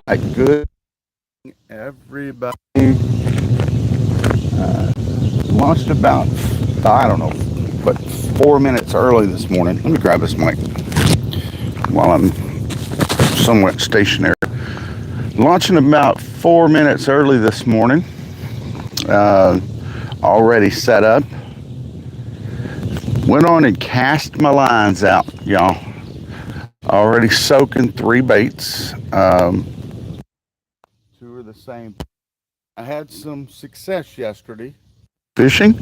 Good, everybody. Launched about, I don't know, but 4 minutes early this morning. Let me grab this mic while I'm somewhat stationary. Launching about 4 minutes early this morning. Uh, Already set up. Went on and cast my lines out, y'all. Already soaking three baits. Two are the same. I had some success yesterday fishing,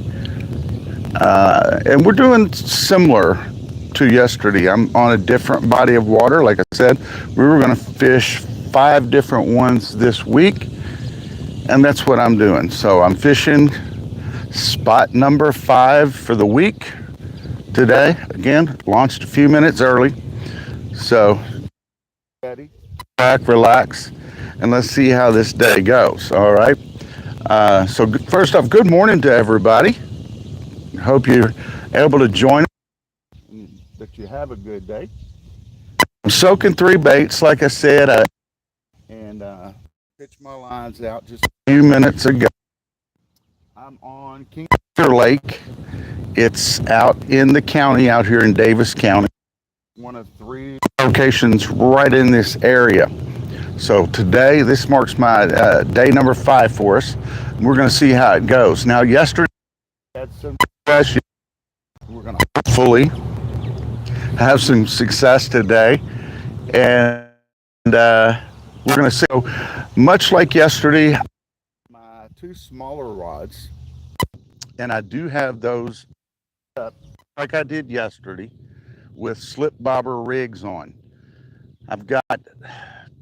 and we're doing similar to yesterday. I'm on a different body of water. Like I said, we were going to fish five different ones this week, and that's what I'm doing. So I'm fishing spot number 5 for the week today. Again, launched a few minutes early. So ready, back, relax, and let's see how this day goes. All right. So first off, good morning to everybody. Hope you're able to join us, that you have a good day. I'm soaking three baits, like I said, and pitched my lines out just a few minutes ago. I'm on Kingfisher Lake. It's out in the county, out here in Davis County. One of three locations right in this area. So today, this marks my day number 5 for us. We're going to see how it goes. Now, yesterday, I had some success. We're going to hopefully have some success today. And we're going to see, much like yesterday, my two smaller rods, and I do have those up like I did yesterday with slip bobber rigs on. I've got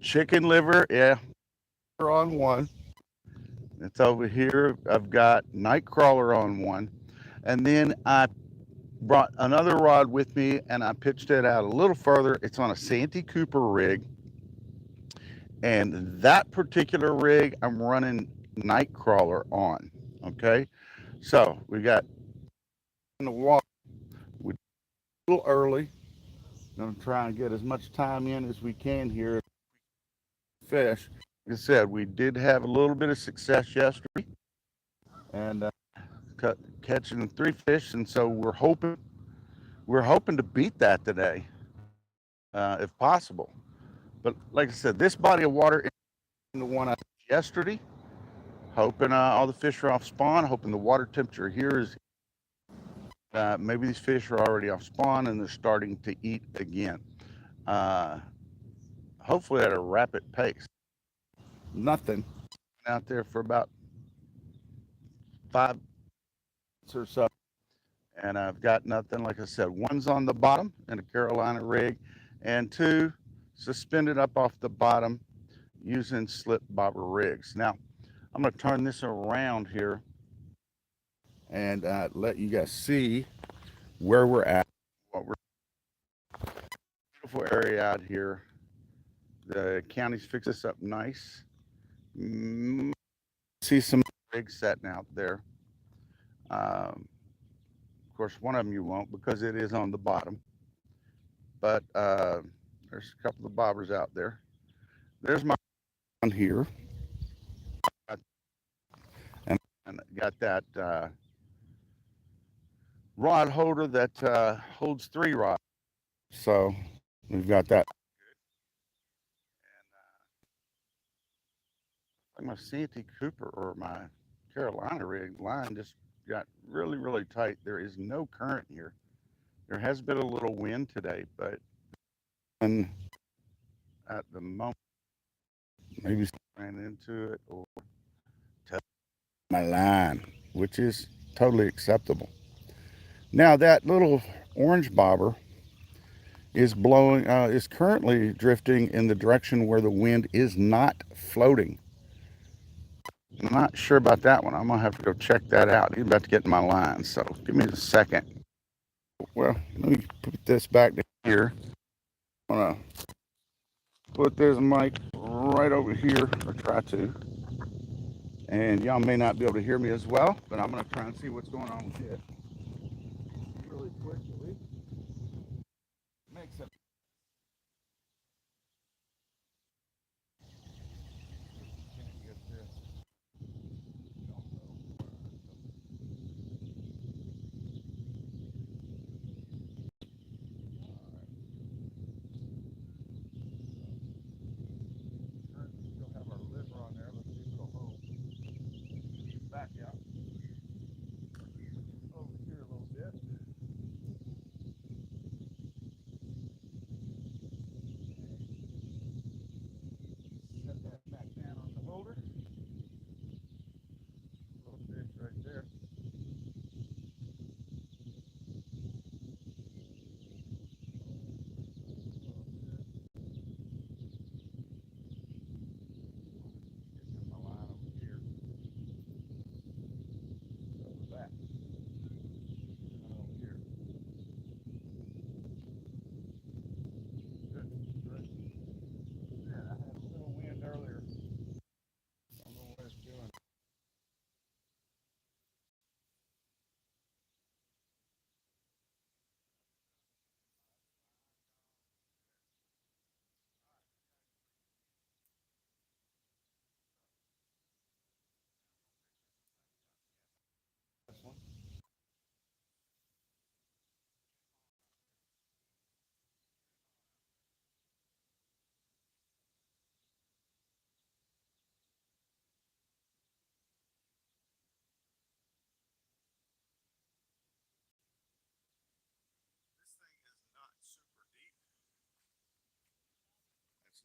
chicken liver, yeah, on one. It's over here. I've got night crawler on one. And then I brought another rod with me and I pitched it out a little further. It's on a Santee Cooper rig. And that particular rig, I'm running night crawler on. Okay. So we got in the water. We're a little early. Gonna try and get as much time in as we can here. Fish. Like I said, we did have a little bit of success yesterday, and catching 3 fish, and so we're hoping to beat that today, if possible. But like I said, this body of water is the one I fished yesterday. Hoping all the fish are off spawn. Hoping the water temperature here is maybe these fish are already off spawn and they're starting to eat again. Uh, Hopefully at a rapid pace. Nothing out there for about 5 minutes or so, and I've got nothing. Like I said, one's on the bottom in a Carolina rig, and two suspended up off the bottom using slip bobber rigs. Now, I'm going to turn this around here and let you guys see where we're at. What we're beautiful area out here. The county's fixed this up nice. See some rigs setting out there. Of course, one of them you won't because it is on the bottom. But there's a couple of bobbers out there. There's my one here, and got that rod holder that holds 3 rods. So we've got that. And like my Santee Cooper or my Carolina rig line just got really, really tight. There is no current here. There has been a little wind today, but at the moment, maybe ran into it or my line, which is totally acceptable. Now that little orange bobber is currently drifting in the direction where the wind is not floating. I'm not sure about that one. I'm gonna have to go check that out. He's about to get in my line, so give me a second. Well, let me put this back here. I'm gonna put this mic right over here, or try to. And y'all may not be able to hear me as well, but I'm gonna try and see what's going on with it really quickly. Makes it.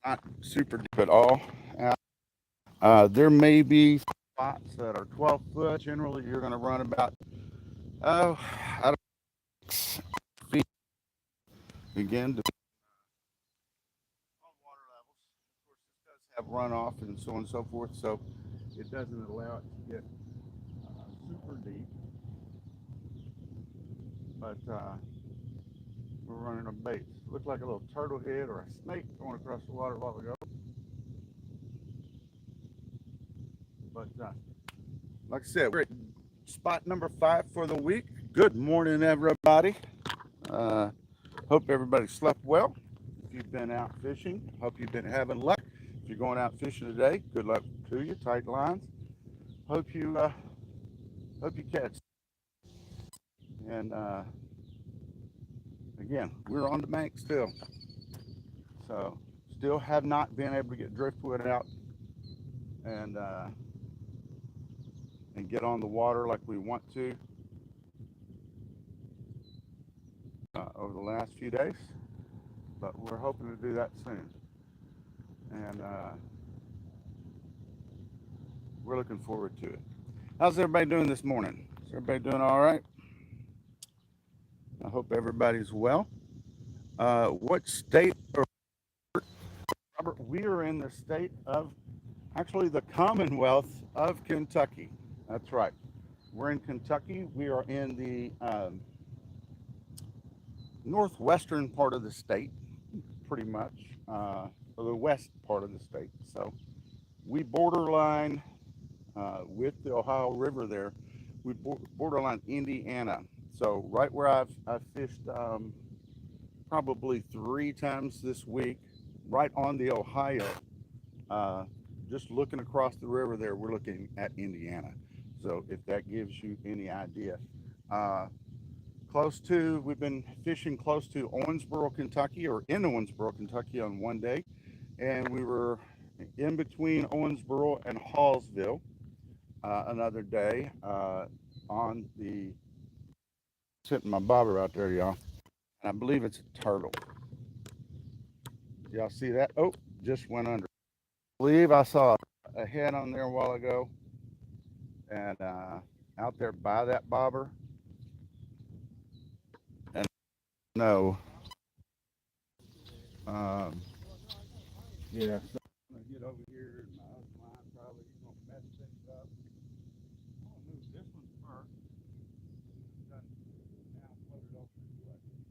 not super deep at all. There may be spots that are 12 foot. Generally, you're going to run about, I don't know, 6 feet. Again, on water levels. Of course, this does have runoff and so on and so forth, so it doesn't allow it to get super deep. But we're running a bait. Looked like a little turtle head or a snake going across the water a while ago. But like I said, we're at spot number 5 for the week. Good morning, everybody. Uh, hope everybody slept well. If you've been out fishing, hope you've been having luck. If you're going out fishing today, good luck to you. Tight lines. Hope you catch. And again, we're on the bank still, so still have not been able to get driftwood out and get on the water like we want to over the last few days. But we're hoping to do that soon, and we're looking forward to it. How's everybody doing this morning? Is everybody doing all right? I hope everybody's well. What state? Robert, we are in the state of, actually, the Commonwealth of Kentucky. That's right. We're in Kentucky. We are in the northwestern part of the state, pretty much, the west part of the state. So we borderline with the Ohio River there. We borderline Indiana. So right where I've fished probably 3 times this week, right on the Ohio. Uh, just looking across the river there, we're looking at Indiana. So if that gives you any idea. We've been fishing close to Owensboro, Kentucky, or in Owensboro, Kentucky on one day. And we were in between Owensboro and Hallsville another day on the, sitting my bobber out there, y'all. And I believe it's a turtle. Y'all see that? Oh, just went under. I believe I saw a head on there a while ago. And out there by that bobber. And no. Um, yeah, so I'm gonna get over here and my other line probably gonna mess things up. I'm gonna move this one first. Done now floated over this way.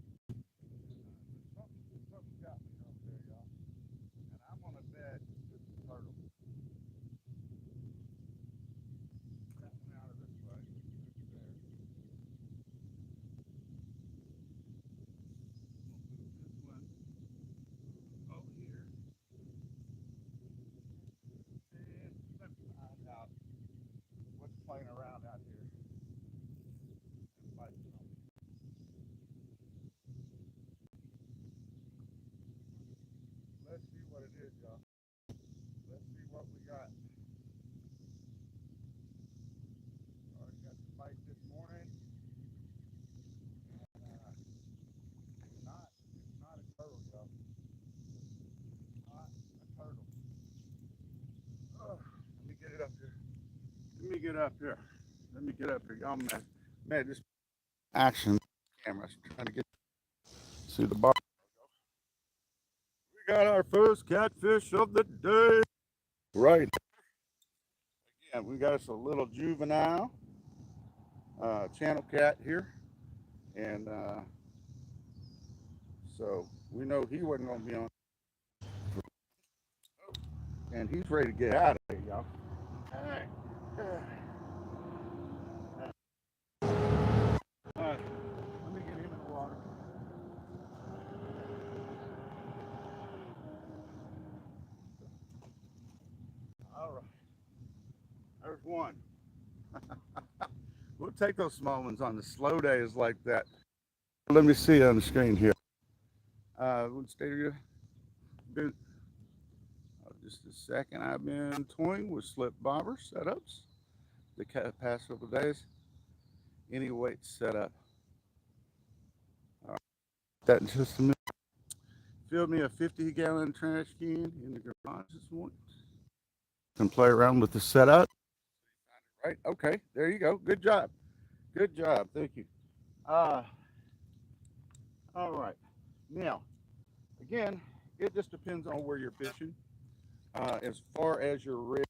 Something got me over there, y'all. And I'm on a bed with the turtle. That one out of this way. There. Move this one over here. And let me find out what's playing around out here. And fighting on me. Let's see what it is, y'all. Let's see what we got. Already got the fight this morning. And, it's not a turtle, y'all. Not a turtle. Oh, let me get it up here. Let me get up here. Let me get up here. Y'all, man, this action camera trying to get see the bar. We got our first catfish of the day. Right. Again, we got us a little juvenile channel cat here. And so we know he wasn't going to be on. And he's ready to get out of here, y'all. All right. All right. Let me get him in the water. All right. There's one. We'll take those small ones on the slow days like that. Let me see on the screen here. What state are you? Been, just a second. I've been toying with slip bobber setups the past couple of days. Any weight setup. All right. That in just a minute. Filled me a 50-gallon trash can in the garage this morning. And play around with the setup. Right? Okay, there you go. Good job. Good job. Thank you. Uh, all right. Now, again, it just depends on where you're fishing. As far as your rig.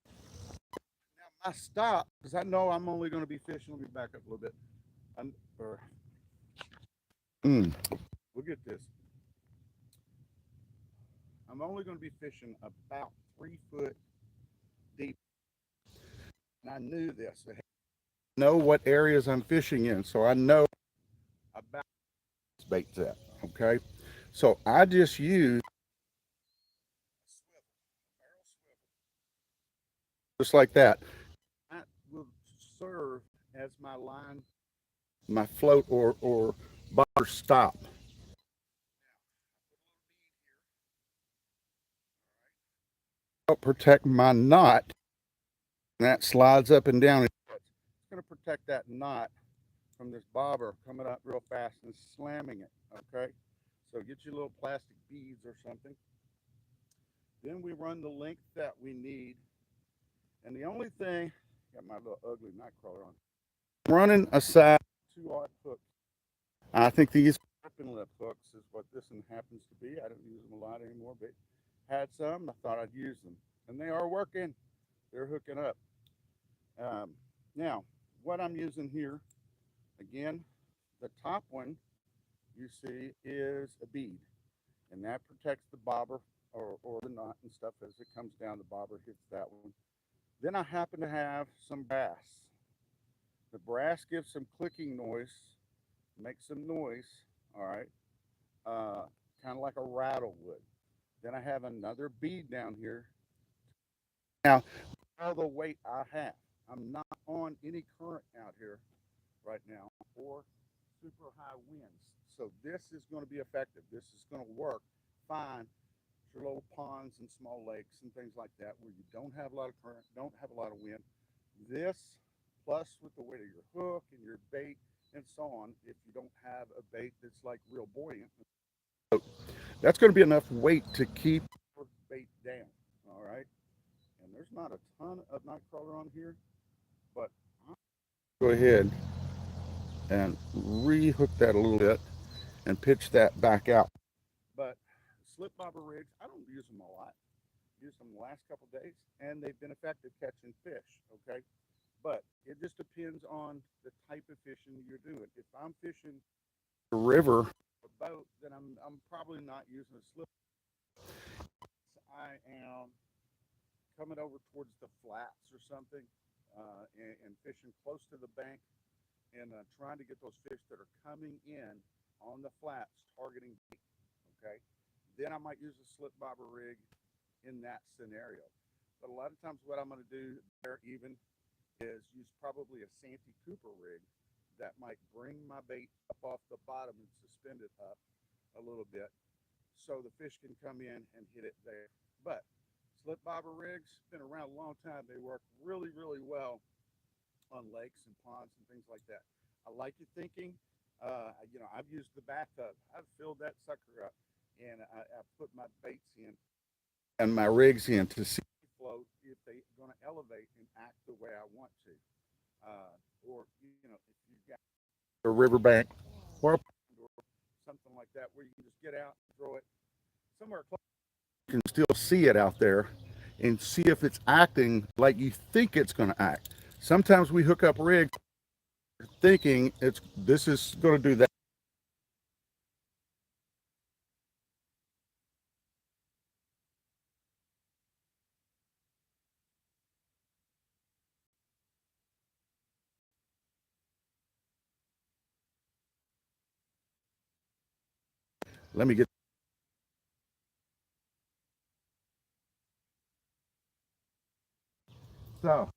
Now, my stop, because I know I'm only going to be fishing. Let me back up a little bit. I'm, or, we'll get this. I'm only going to be fishing about 3 foot deep. And I knew this. I know what areas I'm fishing in, so I know about baits at. Okay, so I just use just like that. That will serve as my line, my float or bobber stop. Help protect my knot. And that slides up and down. It's going to protect that knot from this bobber coming up real fast and slamming it. Okay, so get you little plastic beads or something. Then we run the length that we need. And the only thing, got my little ugly night crawler on. Running a size 2/0 hook. I think these open lip hooks is what this one happens to be. I don't use them a lot anymore, but had some. I thought I'd use them, and they are working. They're hooking up. Um, now, what I'm using here, again, the top one you see is a bead, and that protects the bobber or the knot and stuff as it comes down. The bobber hits that one. Then I happen to have some brass. The brass gives some clicking noise, makes some noise, all right, uh, kind of like a rattle would. Then I have another bead down here. Now, all the weight I have, I'm not on any current out here right now or super high winds. So this is going to be effective. This is going to work fine for little ponds and small lakes and things like that where you don't have a lot of current, don't have a lot of wind. This plus with the weight of your hook and your bait and so on, if you don't have a bait that's like real buoyant, that's going to be enough weight to keep your bait down. All right. And there's not a ton of night crawler on here, but I'll go ahead and rehook that a little bit and pitch that back out. But slip bobber rigs, I don't use them a lot. Used them the last couple of days, and they've been effective catching fish. Okay, but it just depends on the type of fishing you're doing. If I'm fishing a river, a boat, then I'm probably not using a slip. I am coming over towards the flats or something, and fishing close to the bank, and trying to get those fish that are coming in on the flats, targeting bait. Okay, then I might use a slip bobber rig in that scenario. But a lot of times, what I'm going to do there even is use probably a Santee Cooper rig that might bring my bait up off the bottom and suspend it up a little bit so the fish can come in and hit it there. But slip bobber rigs been around a long time. They work really, really well on lakes and ponds and things like that. I like your thinking. I've used the bathtub. I've filled that sucker up, and I put my baits in and my rigs in to see float if they're going to elevate and act the way I want to. Or if you've got a riverbank or a pond or something like that where you can just get out and throw it somewhere close, you can still see it out there and see if it's acting like you think it's going to act. Sometimes we hook up rigs thinking this is going to do that. Let me get so.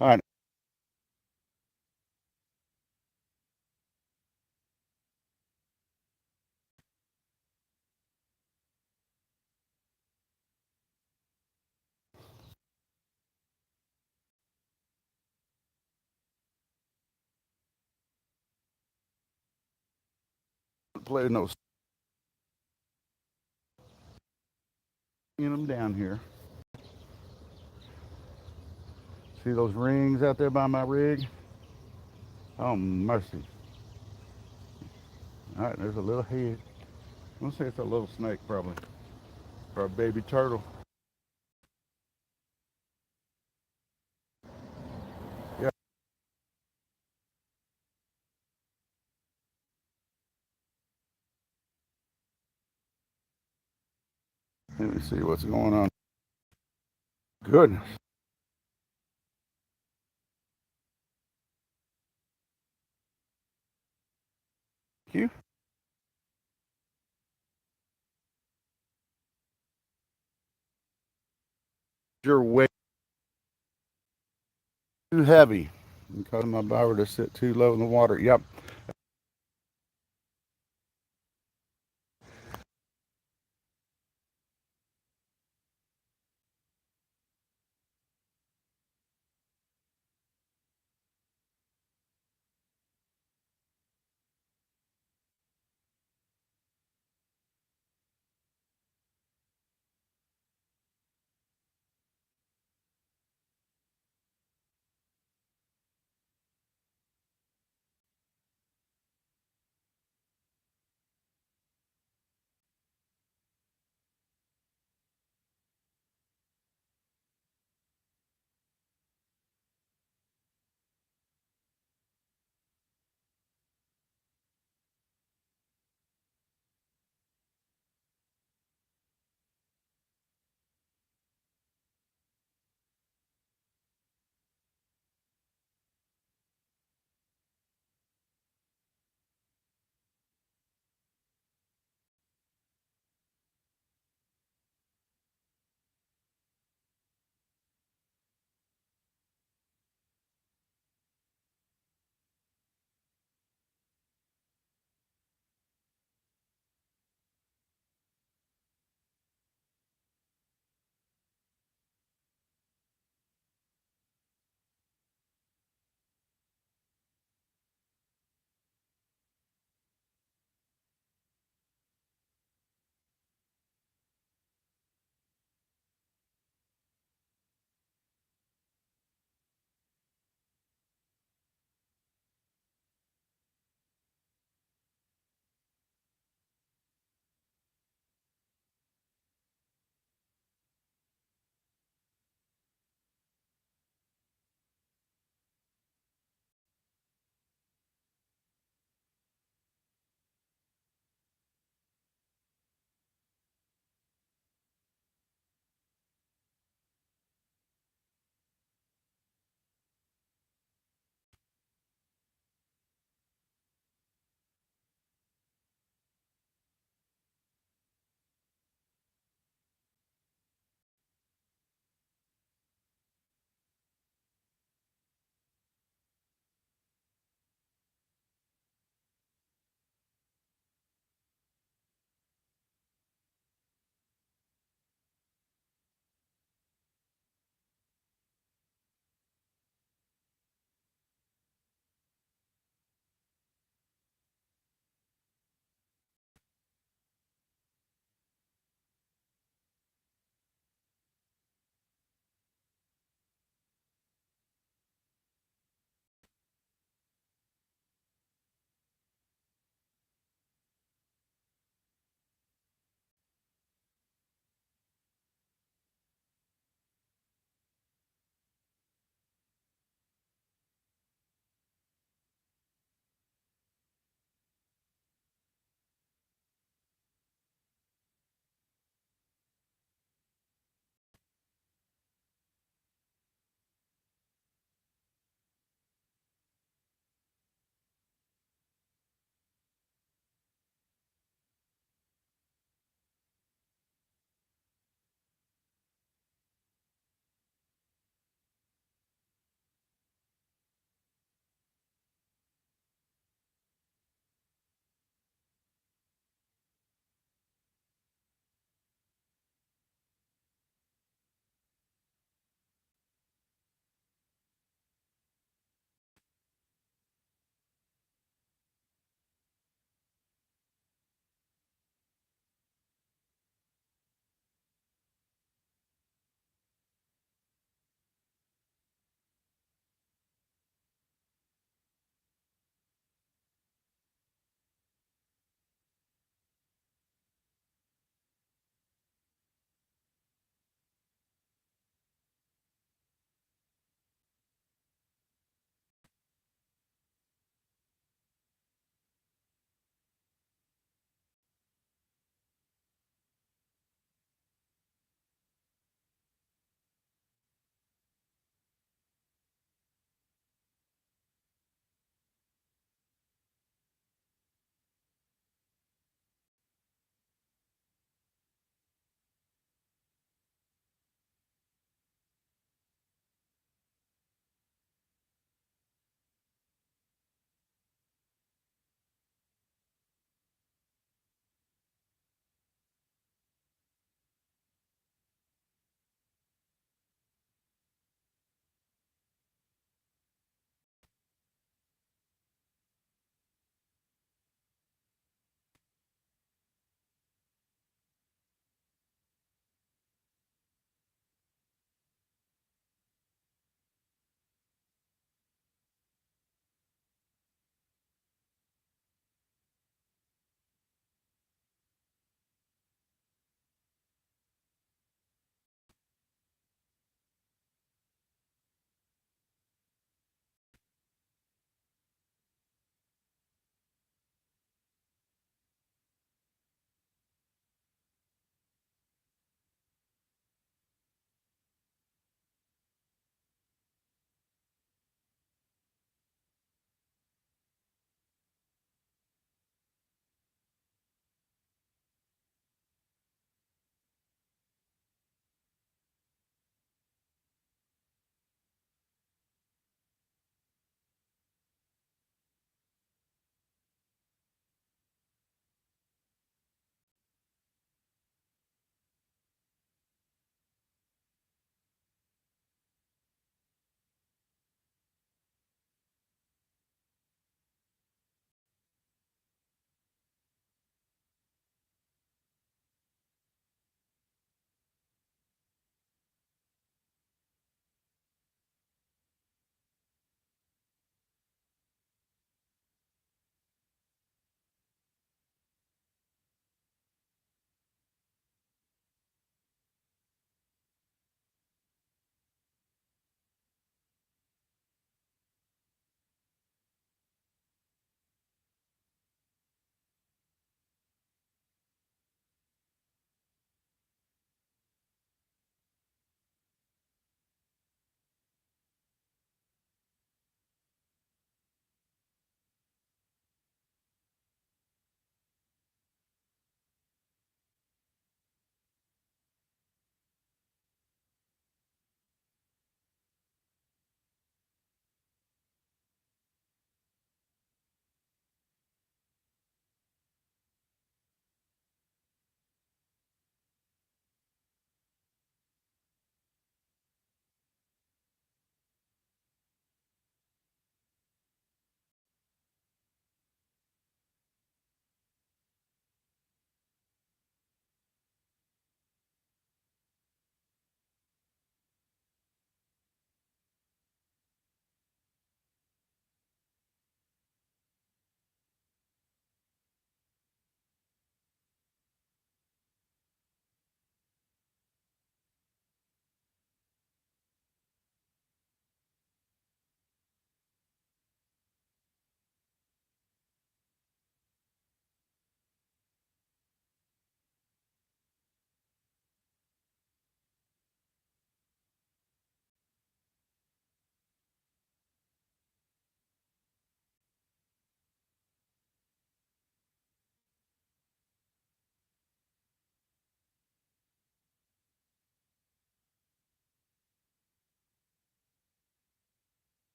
All right, play no seeing them down here. See those rings out there by my rig? Oh mercy! All right, there's a little head. I'm gonna say it's a little snake probably, or a baby turtle. Yeah. Let me see what's going on. Goodness. Thank you. You're way too heavy. Because my bower to sit too low in the water. Yep.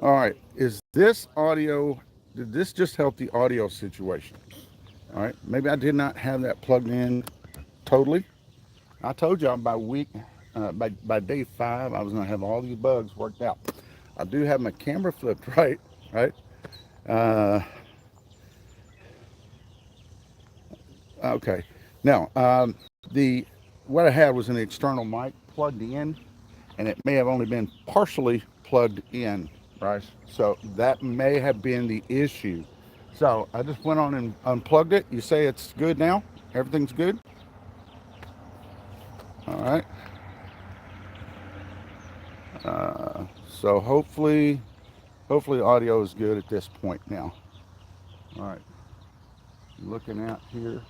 All right, is this audio, did this just help the audio situation? All right, maybe I did not have that plugged in totally. I told y'all by week, by day 5, I was gonna have all these bugs worked out. I do have my camera flipped right, right? Uh, okay, now the what I had was an external mic plugged in, and it may have only been partially plugged in, right? So that may have been the issue. So I just went on and unplugged it. You say it's good now? Everything's good? All right. So hopefully audio is good at this point now. All right. Looking out here.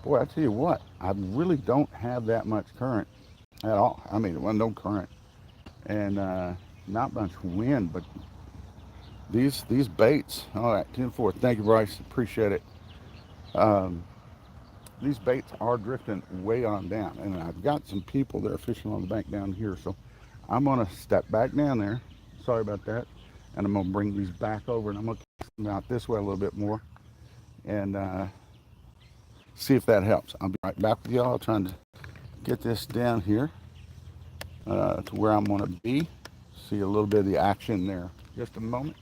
Boy, I tell you what, I really don't have that much current at all. I mean, well, no current and not much wind, but these baits. All right, 10-4. Thank you, Bryce. Appreciate it. Um, these baits are drifting way on down, and I've got some people that are fishing on the bank down here, so I'm gonna step back down there. Sorry about that, and I'm gonna bring these back over, and I'm gonna cast them out this way a little bit more, and see if that helps. I'll be right back with y'all, trying to get this down here to where I'm gonna be. See a little bit of the action there. Just a moment.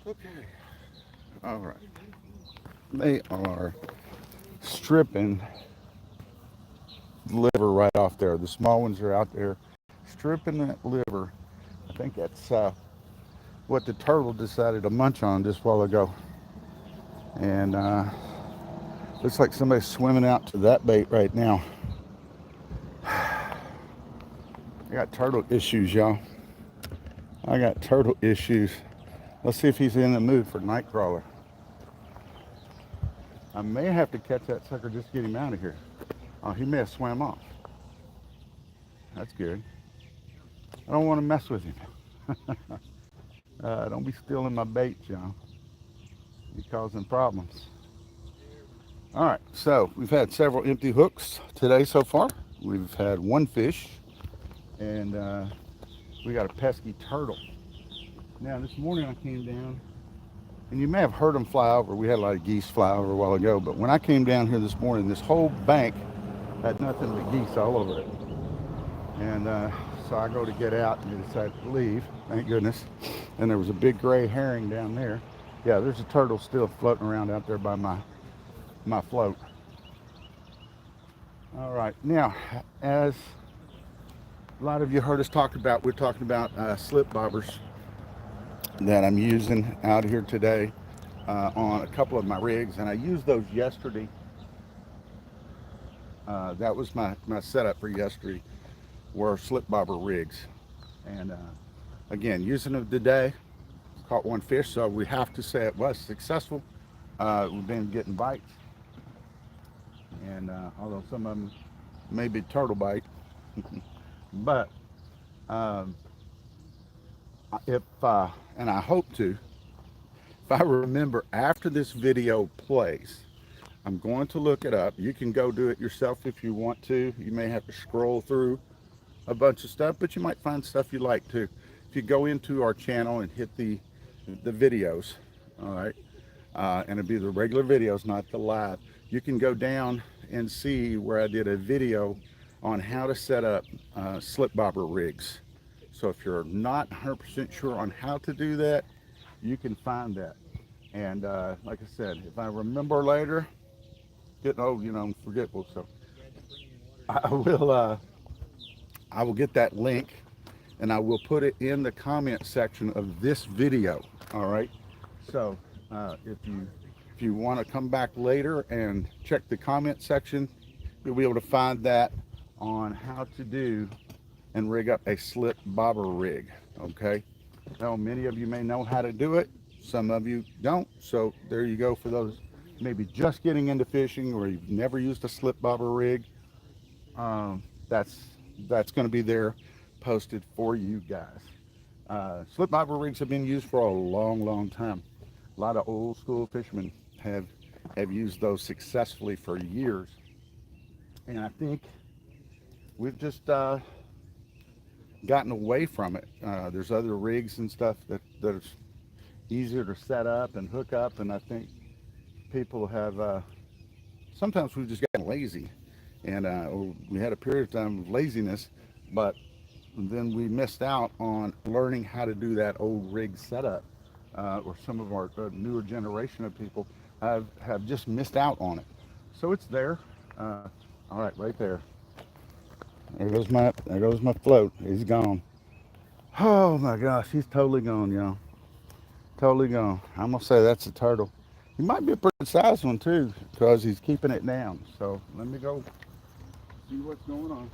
Okay. All right. They are stripping liver right off there. The small ones are out there stripping that liver. I think that's what the turtle decided to munch on just a while ago. And looks like somebody's swimming out to that bait right now. I got turtle issues, y'all. I got turtle issues. Let's see if he's in the mood for nightcrawler. I may have to catch that sucker just to get him out of here. Oh, he may have swam off. That's good. I don't want to mess with him. Don't be stealing my bait, John. You're causing problems. All right, so we've had several empty hooks today so far. We've had one fish, and we got a pesky turtle. Now, this morning I came down, and you may have heard them fly over. We had a lot of geese fly over a while ago, but when I came down here this morning, this whole bank had nothing but geese all over it. And so I go to get out, and they decided to leave, thank goodness. And there was a big gray herring down there. Yeah, there's a turtle still floating around out there by my float. All right, now, as a lot of you heard us talk about, we're talking about slip bobbers that I'm using out here today on a couple of my rigs, and I used those yesterday. That was my setup for yesterday, were slip bobber rigs. And again, using them today, caught one fish, so we have to say it was successful. We've been getting bites, and although some of them may be turtle bite, but um, if and I hope to, if I remember after this video plays, I'm going to look it up. You can go do it yourself if you want to. You may have to scroll through a bunch of stuff, but you might find stuff you like too. If you go into our channel and hit the videos, all right, and it'll be the regular videos, not the live. You can go down and see where I did a video on how to set up slip bobber rigs. So if you're not 100% sure on how to do that, you can find that. And like I said, if I remember later, getting old, you know, I'm forgetful. So I will get that link, and I will put it in the comment section of this video. All right. So if you want to come back later and check the comment section, you'll be able to find that on how to do and rig up a slip bobber rig. Okay. Now, many of you may know how to do it. Some of you don't. So there you go for those maybe just getting into fishing or you've never used a slip bobber rig. That's going to be there posted for you guys. Slip bobber rigs have been used for a long time. A lot of old school fishermen have used those successfully for years, and I think we've just gotten away from it. There's other rigs and stuff that are easier to set up and hook up, and I think people have sometimes we've just gotten lazy, and we had a period of time of laziness, but then we missed out on learning how to do that old rig setup, or some of our newer generation of people have just missed out on it. So it's there. All right, right there. There goes my float. He's gone. Oh my gosh, he's totally gone, y'all. Totally gone. I'm gonna say that's a turtle. He might be a pretty sized one too, because he's keeping it down. So let me go see what's going on.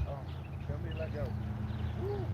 Oh, tell me to let go. Woo.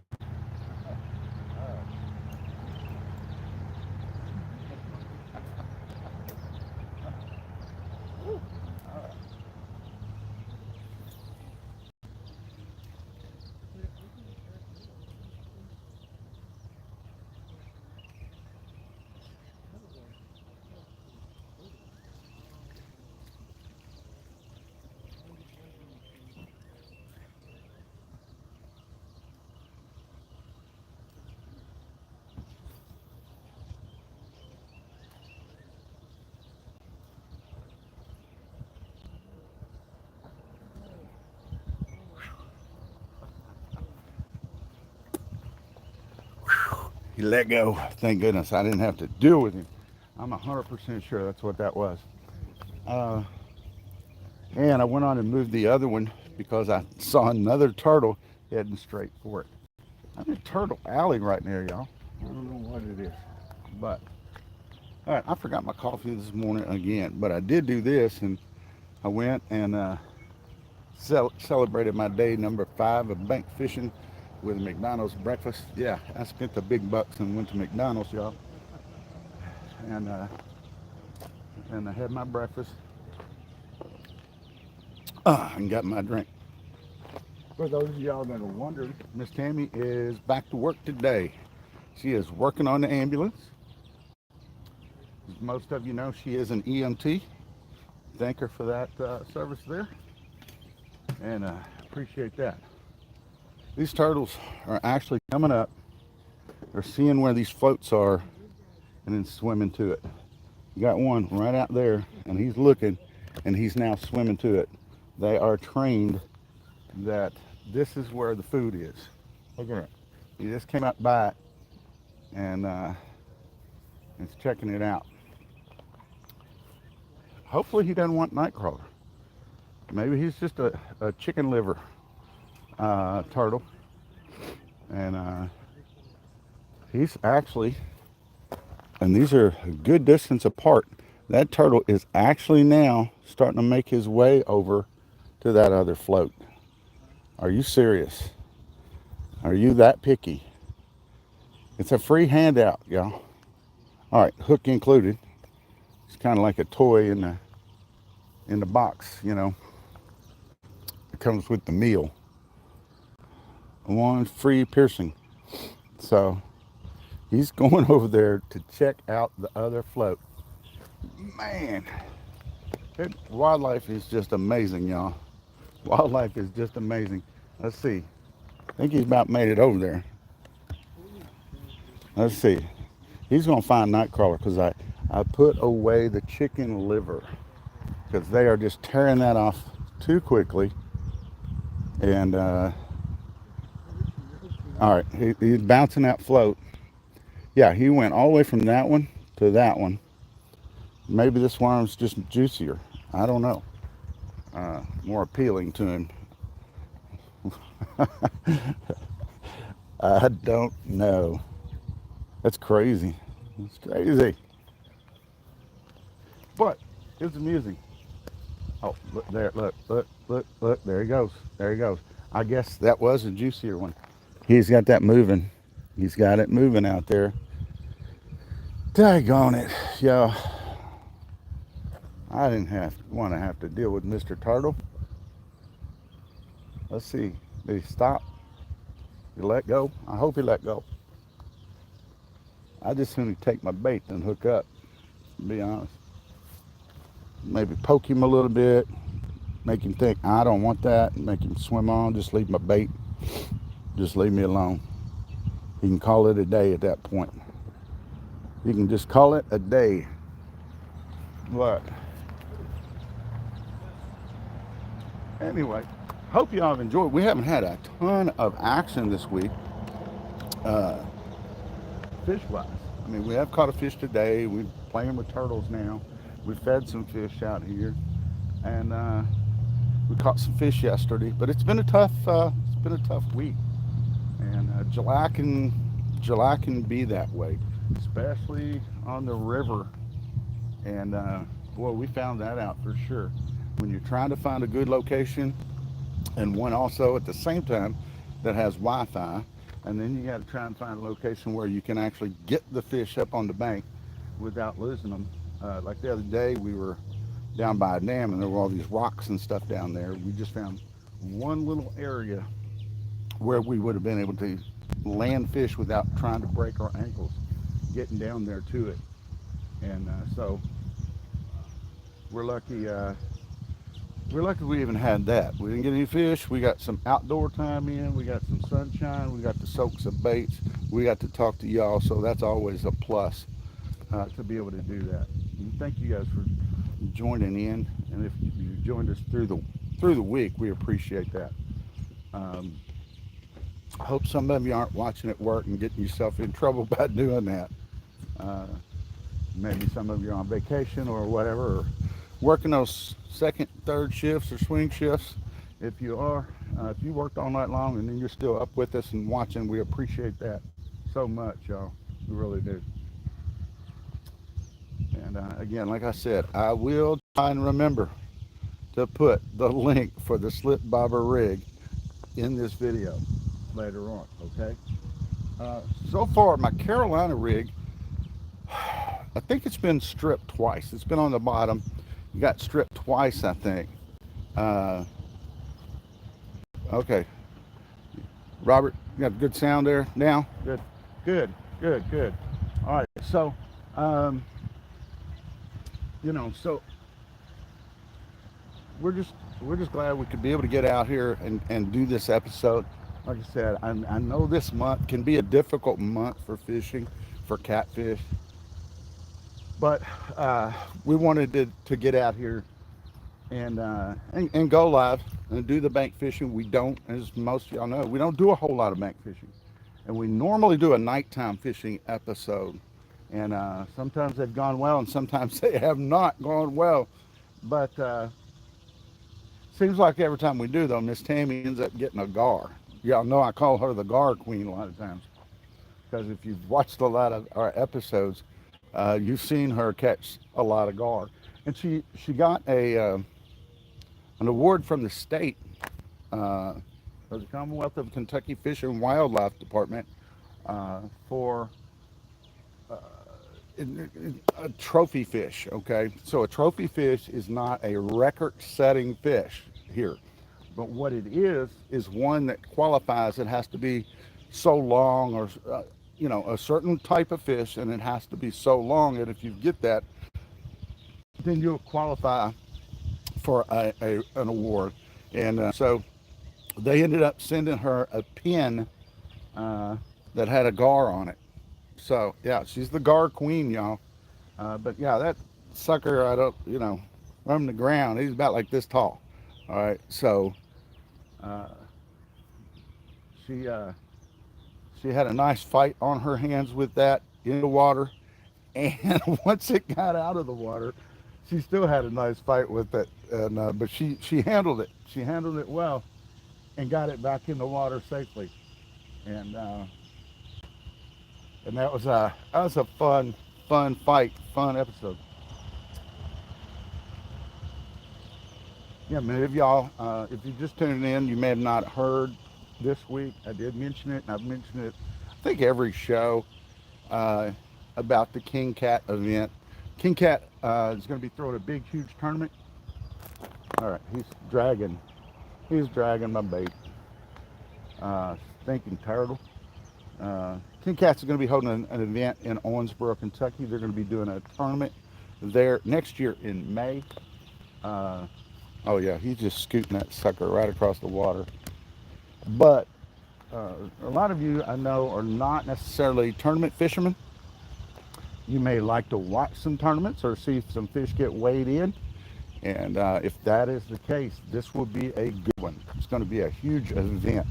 He let go. Thank goodness I didn't have to deal with him. I'm 100% sure that's what that was. Uh, and I went on and moved the other one because I saw another turtle heading straight for it. I'm in Turtle Alley right now, y'all. I don't know what it is. But, all right, I forgot my coffee this morning again. But I did do this, and I went and celebrated my day number 5 of bank fishing with McDonald's breakfast. Yeah, I spent the big bucks and went to McDonald's, y'all. And I had my breakfast and got my drink. For those of y'all that are wondering, Miss Tammy is back to work today. She is working on the ambulance. As most of you know, she is an EMT. Thank her for that service there, and appreciate that. These turtles are actually coming up. They're seeing where these floats are and then swimming to it. You got one right out there, and he's looking, and he's now swimming to it. They are trained that this is where the food is. Look at it. He just came up by it, and it's checking it out. Hopefully he doesn't want nightcrawler. Maybe he's just a chicken liver turtle. And he's actually, and these are a good distance apart. That turtle is actually now starting to make his way over to that other float. Are you serious? Are you that picky? It's a free handout, y'all. All right, hook included. It's kind of like a toy in the box, you know. It comes with the meal. One free piercing. So he's going over there to check out the other float. Man, wildlife is just amazing, y'all. Wildlife is just amazing. Let's see. I think he's about made it over there. Let's see. He's going to find nightcrawler because I put away the chicken liver because they are just tearing that off too quickly. And all right, he's bouncing that float. Yeah, he went all the way from that one to that one. Maybe this worm's just juicier. I don't know. More appealing to him. I don't know. That's crazy. It's crazy. But it's amusing. Oh, look there. Look. There he goes. There he goes. I guess that was a juicier one. He's got that moving. He's got it moving out there. Daggone it. Yo. I didn't want to have to deal with Mr. Turtle. Let's see. Did he stop? Did he let go? I hope he let go. I just soon take my bait and hook up, to be honest. Maybe poke him a little bit, make him think I don't want that, make him swim on, just leave my bait, just leave me alone. He can call it a day at that point. You can just call it a day. But anyway, hope y'all have enjoyed. We haven't had a ton of action this week, fish-wise. I mean, we have caught a fish today. We're playing with turtles now. We fed some fish out here, and we caught some fish yesterday. But it's been a tough week, and July can be that way, especially on the river. And boy, we found that out for sure. When you're trying to find a good location, and one also at the same time that has Wi-Fi, and then you got to try and find a location where you can actually get the fish up on the bank without losing them. Like the other day, we were down by a dam, and there were all these rocks and stuff down there. We just found one little area where we would have been able to land fish without trying to break our ankles getting down there to it. And so we're lucky we even had that. We didn't get any fish. We got some outdoor time in. We got some sunshine. We got to soak some baits. We got to talk to y'all. So that's always a plus to be able to do that. And thank you guys for joining in. And if you joined us through the week, we appreciate that. I hope some of you aren't watching at work and getting yourself in trouble by doing that. Maybe some of you are on vacation or whatever, or working those second, third shifts or swing shifts. If you are, if you worked all night long and then you're still up with us and watching, we appreciate that so much, y'all. We really do. And again, like I said, I will try and remember to put the link for the slip bobber rig in this video later on, okay? So far, my Carolina rig, I think it's been stripped twice. It's been on the bottom. Got stripped twice, I think. Okay, Robert, you got good sound there now? Good, good, good, good. All right, so, um, so we're just we're just glad we could be able to get out here and do this episode. Like I said, I know this month can be a difficult month for fishing, for catfish, but we wanted to get out here and go live and do the bank fishing. We don't, as most of y'all know, we don't do a whole lot of bank fishing, and we normally do a nighttime fishing episode. And sometimes they've gone well, and sometimes they have not gone well. But seems like every time we do, though, Miss Tammy ends up getting a gar. Y'all know I call her the gar queen a lot of times because if you've watched a lot of our episodes, you've seen her catch a lot of gar. And she got an award from the state, uh, for the Commonwealth of Kentucky Fish and Wildlife Department, for a trophy fish. Okay, so a trophy fish is not a record-setting fish here, but what it is one that qualifies. It has to be so long, or a certain type of fish, and it has to be so long that if you get that, then you'll qualify for an award. And so they ended up sending her a pin that had a gar on it. So yeah, she's the gar queen, y'all. But yeah, that sucker, I don't, from the ground, he's about like this tall. All right, so uh, she uh, she had a nice fight on her hands with that in the water, and once it got out of the water, she still had a nice fight with it. And but she handled it. She handled it well and got it back in the water safely. And that was a fun fight, fun episode. Yeah, many of y'all, if you just tuned in, you may have not heard this week. I did mention it, and I've mentioned it, I think, every show, uh, about the King Cat event. King Cat is going to be throwing a big, huge tournament. All right, he's dragging my bait. Stinking turtle. King Cats is going to be holding an event in Owensboro, Kentucky. They're going to be doing a tournament there next year in May. Uh, oh yeah, he's just scooting that sucker right across the water. But a lot of you I know are not necessarily tournament fishermen. You may like to watch some tournaments or see some fish get weighed in. And if that is the case, this will be a good one. It's going to be a huge event.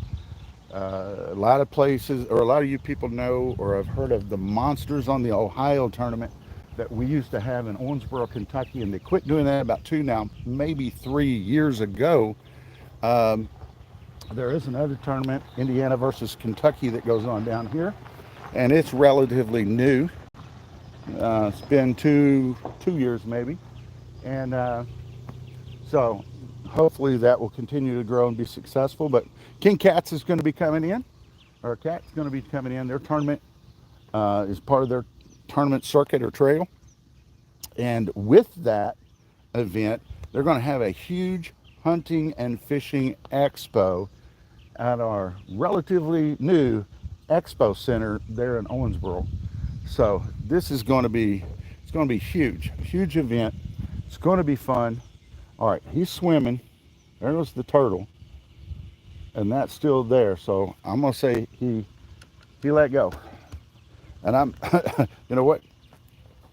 A lot of places, or a lot of you people know or have heard of the Monsters on the Ohio tournament that we used to have in Owensboro, Kentucky, and they quit doing that about now, maybe 3 years ago. Um, there is another tournament, Indiana versus Kentucky, that goes on down here, and it's relatively new. It's been two years maybe, and so hopefully that will continue to grow and be successful. But King Cats is going to be coming in, or Cat's going to be coming in. Their tournament is part of their tournament circuit or trail. And with that event, they're going to have a huge hunting and fishing expo at our relatively new expo center there in Owensboro. So this is going to be, it's going to be huge, huge event. It's going to be fun. All right, he's swimming. There goes the turtle, and that's still there. So I'm gonna say he let go, and I'm, you know what?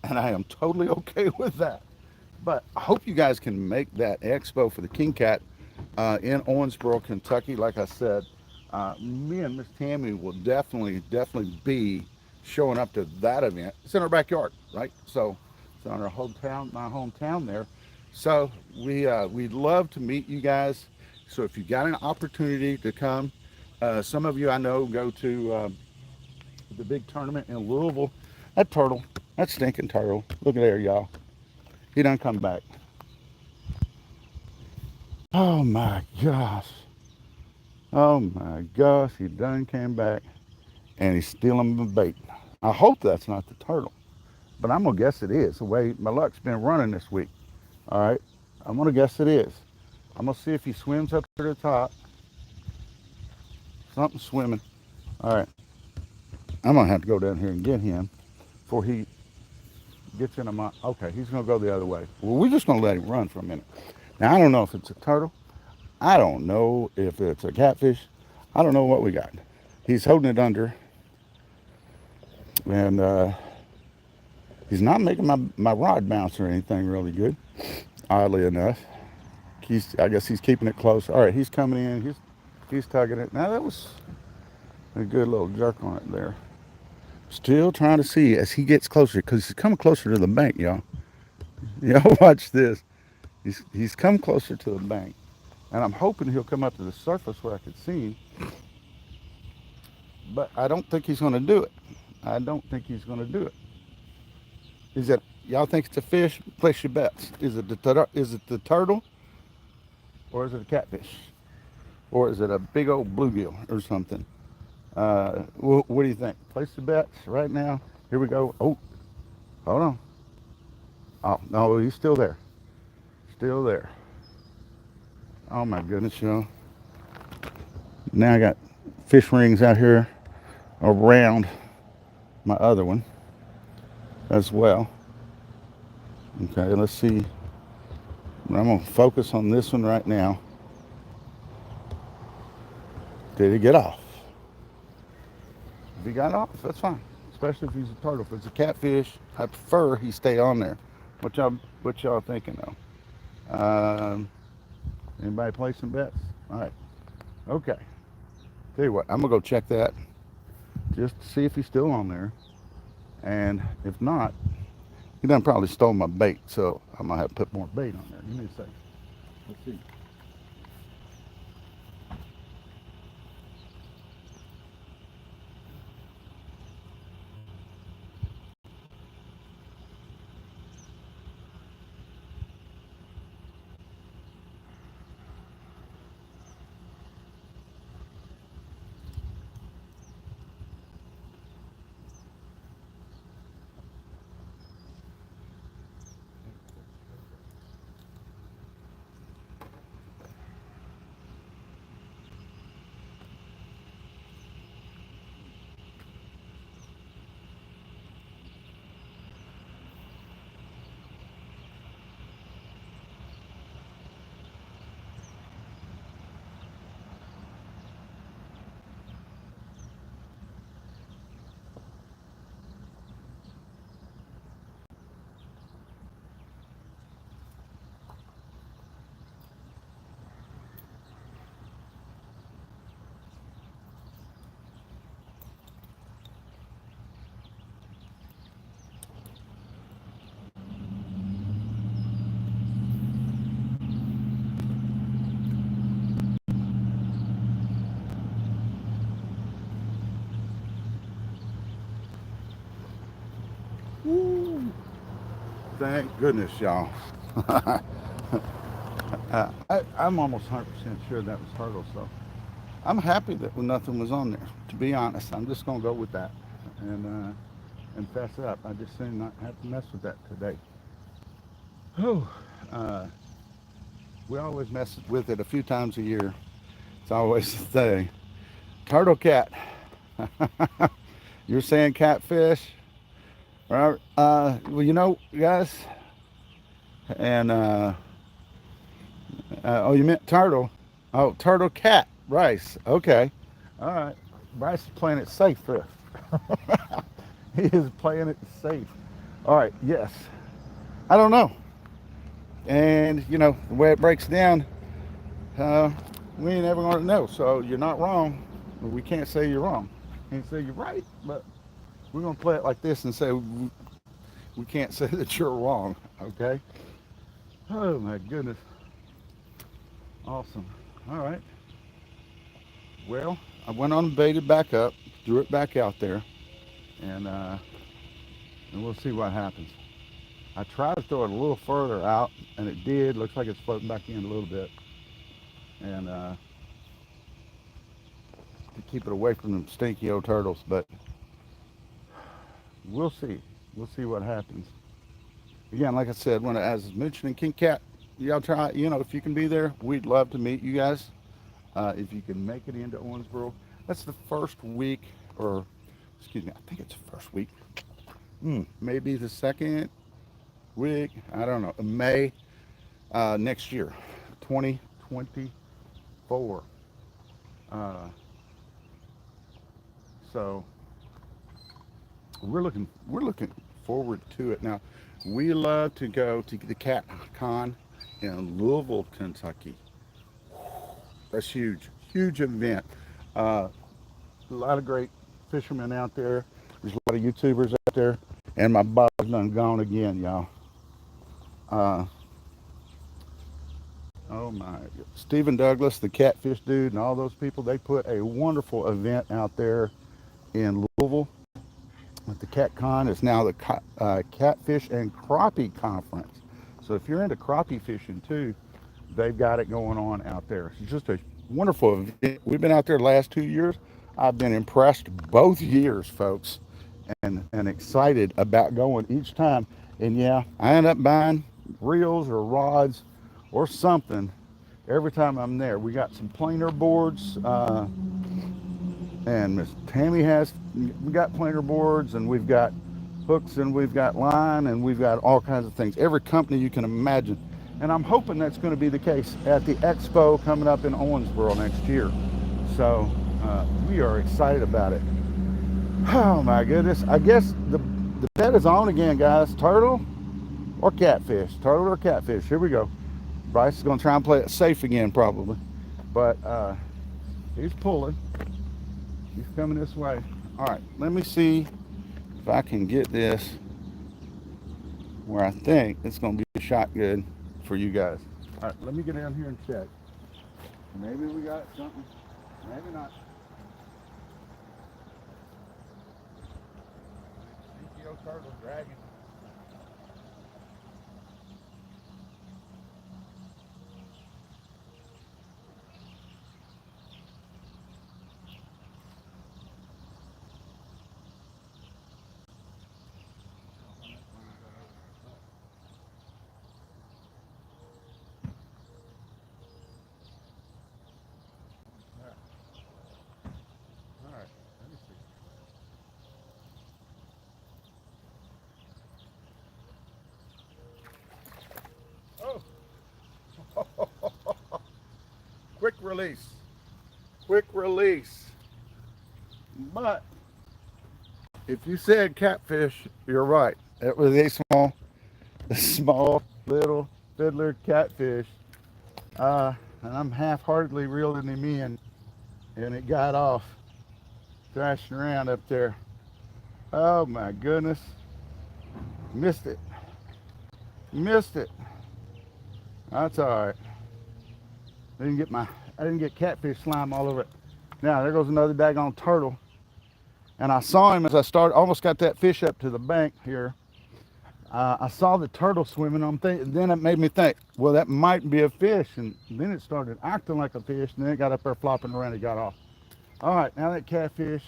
And I am totally okay with that. But I hope you guys can make that expo for the King Cat in Owensboro, Kentucky. Like I said, me and Miss Tammy will definitely be showing up to that event. It's in our backyard, right? So it's in our hometown, my hometown there. So we'd love to meet you guys. So if you got an opportunity to come, some of you I know go to the big tournament in Louisville. That turtle, that stinking turtle. Look at there, y'all. He done come back. Oh my gosh. Oh my gosh, he done came back and he's stealing my bait. I hope that's not the turtle, but I'm gonna guess it is. The way my luck's been running this week. All right, I'm gonna guess it is. I'm gonna see if he swims up to the top. Something swimming. All right, I'm gonna have to go down here and get him before he gets into my. Okay, he's gonna go the other way. Well, we're just gonna let him run for a minute. Now I don't know if it's a turtle. I don't know if it's a catfish. I don't know what we got. He's holding it under, and he's not making my rod bounce or anything really good. Oddly enough, I guess he's keeping it close. All right, he's coming in. He's tugging it. Now that was a good little jerk on it there. Still trying to see as he gets closer because he's coming closer to the bank, y'all. Y'all watch this. He's come closer to the bank, and I'm hoping he'll come up to the surface where I can see him. But I don't think he's going to do it. I don't think he's going to do it. Is it? Y'all think it's a fish? Place your bets. Is it the turtle, or is it a catfish, or is it a big old bluegill or something? What do you think? Place the bets right now. Here we go. Oh, hold on. Oh no, he's still there. Still there. Oh my goodness, y'all. Now I got fish rings out here around my other one as well. Okay, let's see. I'm gonna focus on this one right now. Did he get off? If he got off, that's fine. Especially if he's a turtle. If it's a catfish, I prefer he stay on there. What y'all thinking though? Anybody play some bets? All right. Okay. Tell you what, I'm gonna go check that just to see if he's still on there. And if not, he done probably stole my bait, so I'm gonna have to put more bait on there. Give me a second. Let's see. Woo. Thank goodness, y'all. I'm almost 100% sure that was turtle, so I'm happy that nothing was on there. To be honest, I'm just gonna go with that and fess up. I just seem not have to mess with that today. Oh, uh, we always mess with it a few times a year. It's always the thing. Turtle cat. You're saying catfish, right? Well, guys, and oh, you meant turtle. Oh, turtle cat. Bryce. Okay. All right. Bryce is playing it safe for us. He is playing it safe. All right. Yes. I don't know. And the way it breaks down, uh, we ain't ever gonna know. So you're not wrong. We can't say you're wrong. Can't say you're right, but we're gonna play it like this and say we can't say that you're wrong. Okay. Oh my goodness. Awesome. All right. Well, I went on and baited back up, threw it back out there, and we'll see what happens. I tried to throw it a little further out, and it did. Looks like it's floating back in a little bit, and to keep it away from them stinky old turtles. But we'll see. We'll see what happens. Again, like I said, when I was mentioning King Cat, y'all try. If you can be there, we'd love to meet you guys. If you can make it into Owensboro, That's the first week, or excuse me, I think it's the first week. Maybe the second week. I don't know. May next year, 2024. Uh, so we're looking forward to it. Now, we love to go to the Cat Con in Louisville, Kentucky. That's huge, huge event. Uh, a lot of great fishermen out there. There's a lot of YouTubers out there, and my bob's done gone again, y'all. Uh, oh my, Stephen Douglas, the catfish dude, and all those people. They put a wonderful event out there in Louisville at the Cat Con. It's now the Catfish and Crappie Conference. So if you're into crappie fishing too, they've got it going on out there. It's just a wonderful event. We've been out there the last 2 years. I've been impressed both years, folks, and excited about going each time. And yeah, I end up buying reels or rods or something every time I'm there. We got some planer boards, and Miss Tammy has. We got planer boards, and we've got hooks, and we've got line, and we've got all kinds of things. Every company you can imagine. And I'm hoping that's going to be the case at the expo coming up in Owensboro next year. So we are excited about it. Oh my goodness. I guess the bet is on again, guys. Turtle or catfish? Turtle or catfish? Here we go. Bryce is going to try and play it safe again, probably. But he's pulling. He's coming this way. All right, let me see if I can get this where I think it's going to be shot good for you guys. All right, let me get down here and check. Maybe we got something. Maybe not. CTO turtle dragging. All right, let me see. Oh, quick release. Quick release. But if you said catfish, you're right. It was a small little fiddler catfish. And I'm half-heartedly reeling him in, and it got off, thrashing around up there. Oh my goodness. Missed it. Missed it. That's all right. I didn't get catfish slime all over it. Now there goes another daggone turtle. And I saw him as I started, almost got that fish up to the bank here. I saw the turtle swimming. Then it made me think, well, that might be a fish. And then it started acting like a fish, and then it got up there flopping around and got off. All right, now that catfish,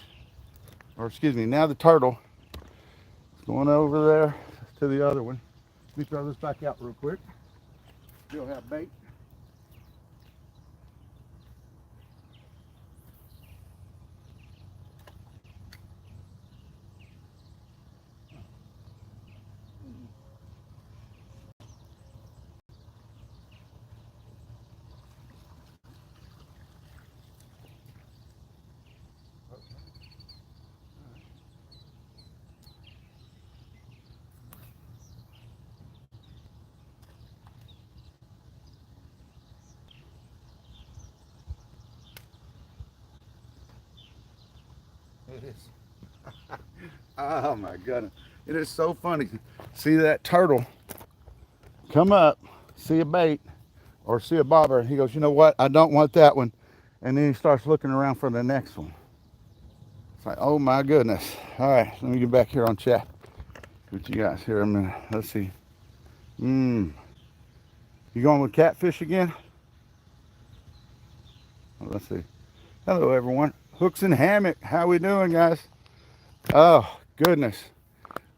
or excuse me, now the turtle is going over there to the other one. Let me throw this back out real quick. Still have bait. It is. Oh my goodness. It is so funny. See that turtle come up, see a bait, or see a bobber. He goes, you know what? I don't want that one. And then he starts looking around for the next one. It's like, oh my goodness. All right, let me get back here on chat. What you guys here a minute. Let's see. You going with catfish again? Let's see. Hello everyone. Hooks and hammock. How we doing, guys? Oh goodness.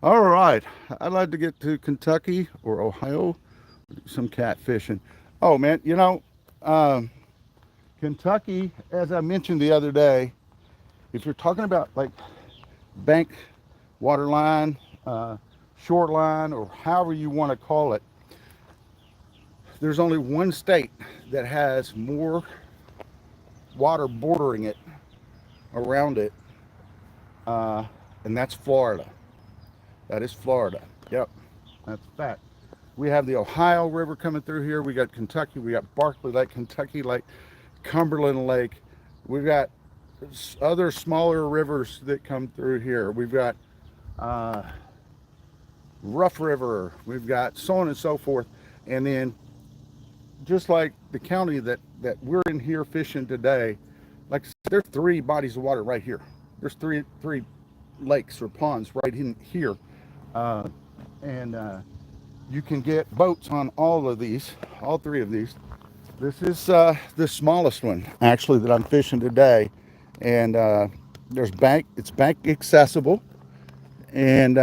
All right. I'd like to get to Kentucky or Ohio. Some catfishing. Oh man, Kentucky, as I mentioned the other day, if you're talking about like bank, water line, shoreline, or however you want to call it, there's only one state that has more water bordering it around it, uh, and that's Florida. That is Florida. Yep, that's a fact. We have the Ohio River coming through here. We got Kentucky. We got Barkley Lake, Kentucky Lake, Cumberland Lake. We've got other smaller rivers that come through here. We've got uh, Rough River. We've got so on and so forth. And then just like the county that we're in here fishing today, like I said, there's 3 bodies of water right here. There's three lakes or ponds right in here, and you can get boats on all of these, all 3 of these. This is the smallest one actually that I'm fishing today, and it's bank accessible, and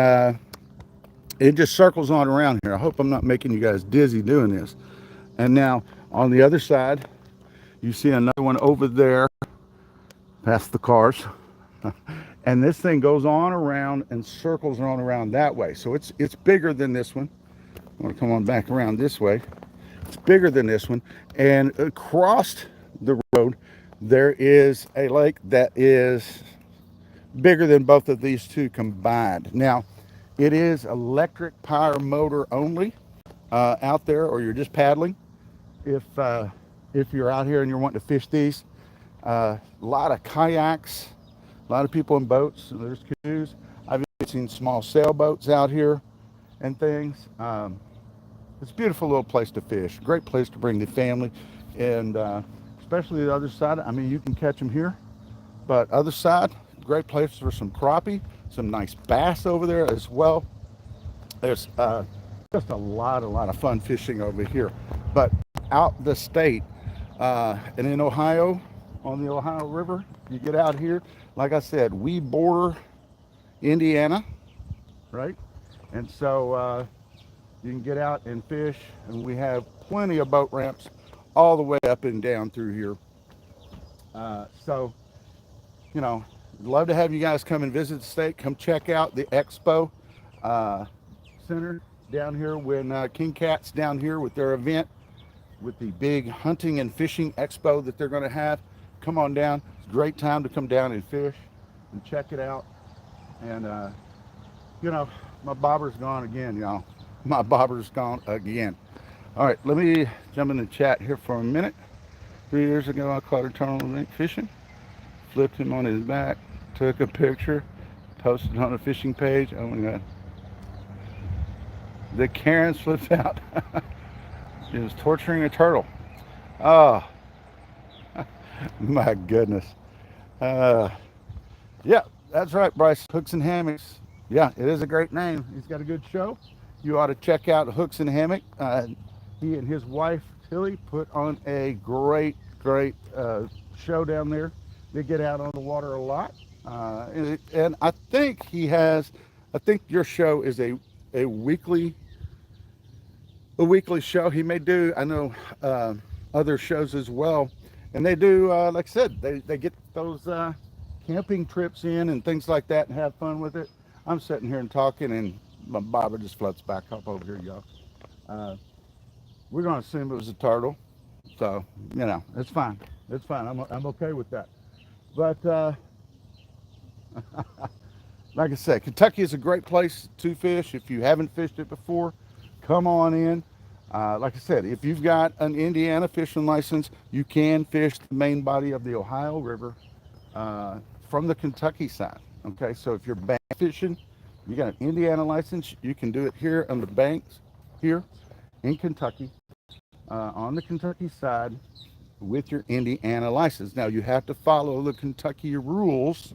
it just circles on around here. I hope I'm not making you guys dizzy doing this. And now on the other side, you see another one over there past the cars. And this thing goes on around and circles on around that way. So it's bigger than this one. I want to come on back around this way. It's bigger than this one. And across the road, there is a lake that is bigger than both of these two combined. Now, it is electric power motor only out there, or you're just paddling. If you're out here and you're wanting to fish these, a lot of kayaks, a lot of people in boats. There's canoes. I've even seen small sailboats out here and things. It's a beautiful little place to fish. Great place to bring the family, and especially the other side. I mean, you can catch them here, but other side, great place for some crappie, some nice bass over there as well. There's just a lot of fun fishing over here. But out the state, and in Ohio, on the Ohio River, you get out here, like I said, we border Indiana, right? And so you can get out and fish, and we have plenty of boat ramps all the way up and down through here. So, you know, love to have you guys come and visit the state. Come check out the expo center down here when King Cat's down here with their event, with the big hunting and fishing expo that they're going to have. Come on down. It's a great time to come down and fish and check it out. And, you know, my bobber's gone again, y'all. My bobber's gone again. All right, let me jump in the chat here for a minute. 3 years ago, I caught a tournament fishing, flipped him on his back, took a picture, posted on a fishing page. Oh my God. The Karen flipped out. She was torturing a turtle. Oh, my goodness. Yeah, that's right, Bryce. Hooks and Hammocks. Yeah, it is a great name. He's got a good show. You ought to check out Hooks and Hammock. He and his wife, Tilly, put on a great show down there. They get out on the water a lot. And I think I think your show is a weekly show. He may do, I know, other shows as well. And they do, like I said, they get those camping trips in and things like that and have fun with it. I'm sitting here and talking, and my bobber just floats back up over here, y'all. We're going to assume it was a turtle. So, you know, it's fine. It's fine. I'm okay with that. But like I said, Kentucky is a great place to fish. If you haven't fished it before, come on in. Like I said, if you've got an Indiana fishing license, you can fish the main body of the Ohio River from the Kentucky side. Okay, so if you're bank fishing, you got an Indiana license, you can do it here on the banks here in Kentucky, on the Kentucky side with your Indiana license. Now you have to follow the Kentucky rules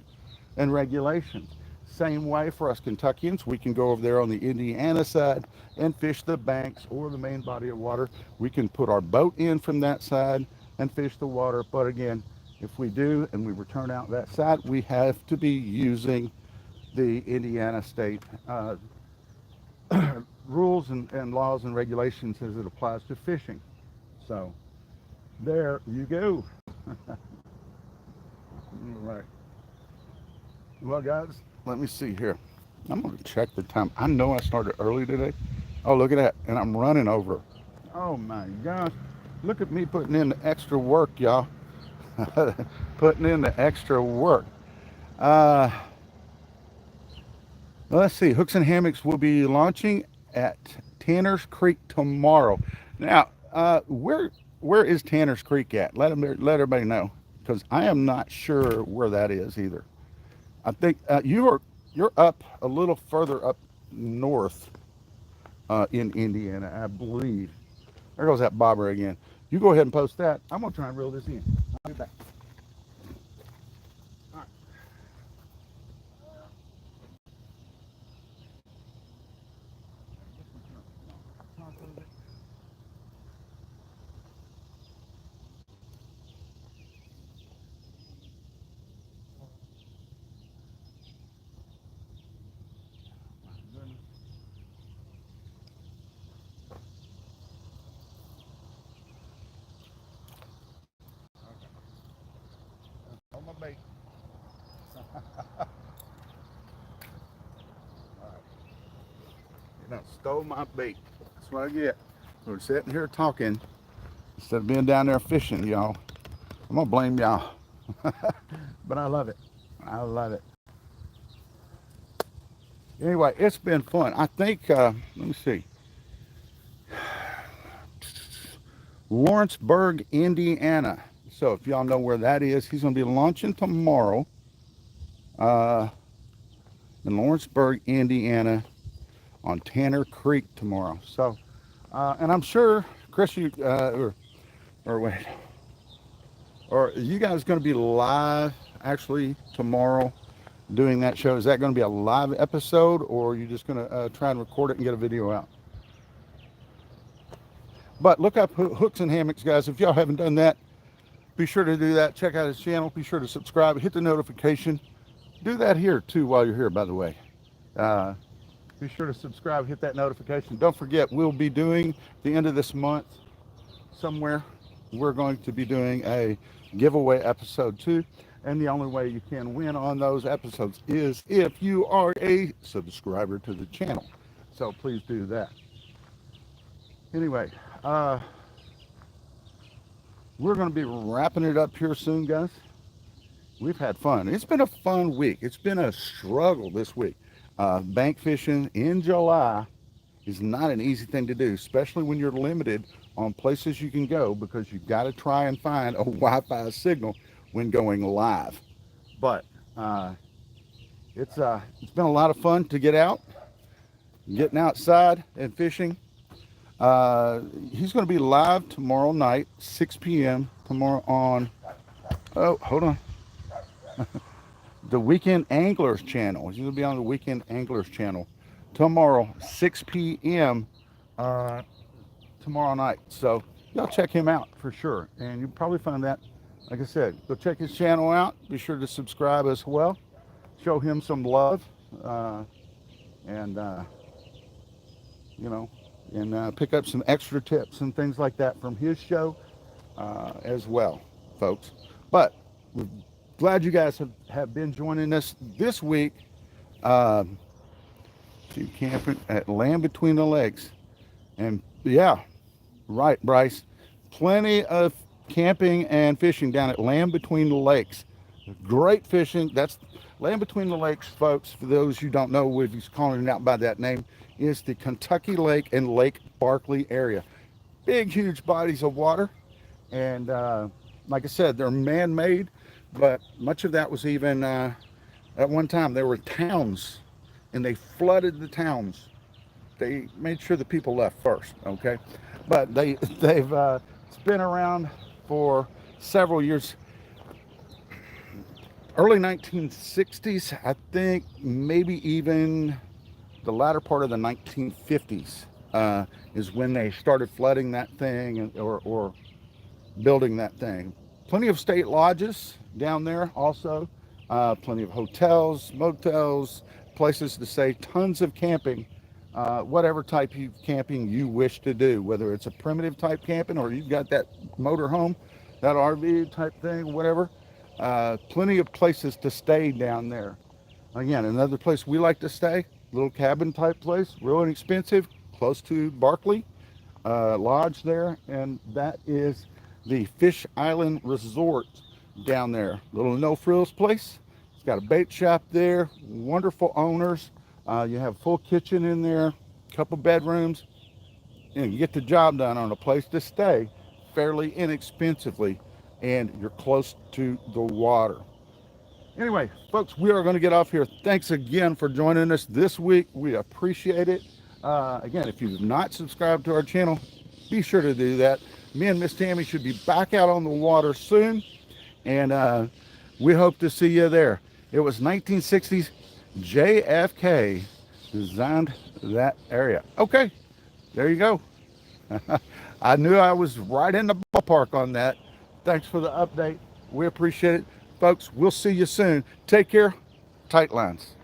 and regulations. Same way for us Kentuckians, we can go over there on the Indiana side and fish the banks or the main body of water. We can put our boat in from that side and fish the water. But again, if we do and we return out that side, we have to be using the Indiana state rules and laws and regulations as it applies to fishing. So there you go. All right. Well, guys, let me see here. I'm going to check the time. I know I started early today. Oh, look at that. And I'm running over. Oh, my gosh. Look at me putting in the extra work, y'all. Putting in the extra work. Uh, let's see. Hooks and Hammocks will be launching at Tanner's Creek tomorrow. Now, where is Tanner's Creek at? Let everybody know, because I am not sure where that is either. I think you're up a little further up north in Indiana, I believe. There goes that bobber again. You go ahead and post that. I'm gonna try and reel this in. I'll be back. All right. On my bait. All right. You know, stole my bait. That's what I get. We're sitting here talking instead of being down there fishing, y'all. I'm gonna blame y'all, but I love it. I love it. Anyway, it's been fun. I think. Let me see. Lawrenceburg, Indiana. So if y'all know where that is, he's going to be launching tomorrow uh, in Lawrenceburg, Indiana, on Tanner Creek tomorrow. So, and I'm sure Chris, or wait, or you guys going to be live actually tomorrow doing that show? Is that going to be a live episode, or are you just going to try and record it and get a video out? But look up Hooks and Hammocks, guys. If y'all haven't done that, be sure to do that. Check out his channel. Be sure to subscribe. Hit the notification. Do that here too while you're here, by the way. Uh, be sure to subscribe. Hit that notification. Don't forget, we'll be doing the end of this month somewhere. We're going to be doing a giveaway episode too. And the only way you can win on those episodes is if you are a subscriber to the channel. So please do that. Anyway, we're going to be wrapping it up here soon, guys. We've had fun. It's been a fun week. It's been a struggle this week. Bank fishing in July is not an easy thing to do, especially when you're limited on places you can go, because you've got to try and find a Wi-Fi signal when going live. But it's been a lot of fun to get out, getting outside and fishing. He's going to be live tomorrow night, 6 p.m. tomorrow on, oh, hold on, the Weekend Anglers channel. He's going to be on the Weekend Anglers channel tomorrow, 6 p.m. Tomorrow night. So y'all check him out for sure. And you'll probably find that, like I said, go check his channel out. Be sure to subscribe as well. Show him some love. And, you know, and pick up some extra tips and things like that from his show as well, folks. But we're glad you guys have been joining us this week to camping at Land Between the Lakes. And yeah, right, Bryce. Plenty of camping and fishing down at Land Between the Lakes. Great fishing. That's Land Between the Lakes, folks. For those you don't know, if he's calling it out by that name, is the Kentucky Lake and Lake Barkley area. Big, huge bodies of water. And like I said, they're man-made, but much of that was even, at one time, there were towns, and they flooded the towns. They made sure the people left first, okay? But they've it's been around for several years. Early 1960s, I think, maybe even the latter part of the 1950s is when they started flooding that thing, or building that thing. Plenty of state lodges down there also. Plenty of hotels, motels, places to stay, tons of camping. Whatever type of camping you wish to do, whether it's a primitive type camping or you've got that motor home, that RV type thing, whatever. Plenty of places to stay down there. Again, another place we like to stay, little cabin type place, real inexpensive, close to Barkley Lodge there, and that is the Fish Island Resort down there. Little no frills place. It's got a bait shop there, wonderful owners. You have a full kitchen in there, couple bedrooms. You know, you get the job done on a place to stay fairly inexpensively, and you're close to the water. Anyway, folks, we are going to get off here. Thanks again for joining us this week. We appreciate it. Again, if you've not subscribed to our channel, be sure to do that. Me and Miss Tammy should be back out on the water soon, and we hope to see you there. It was 1960s JFK designed that area. Okay, there you go. I knew I was right in the ballpark on that. Thanks for the update. We appreciate it. Folks, we'll see you soon. Take care. Tight lines.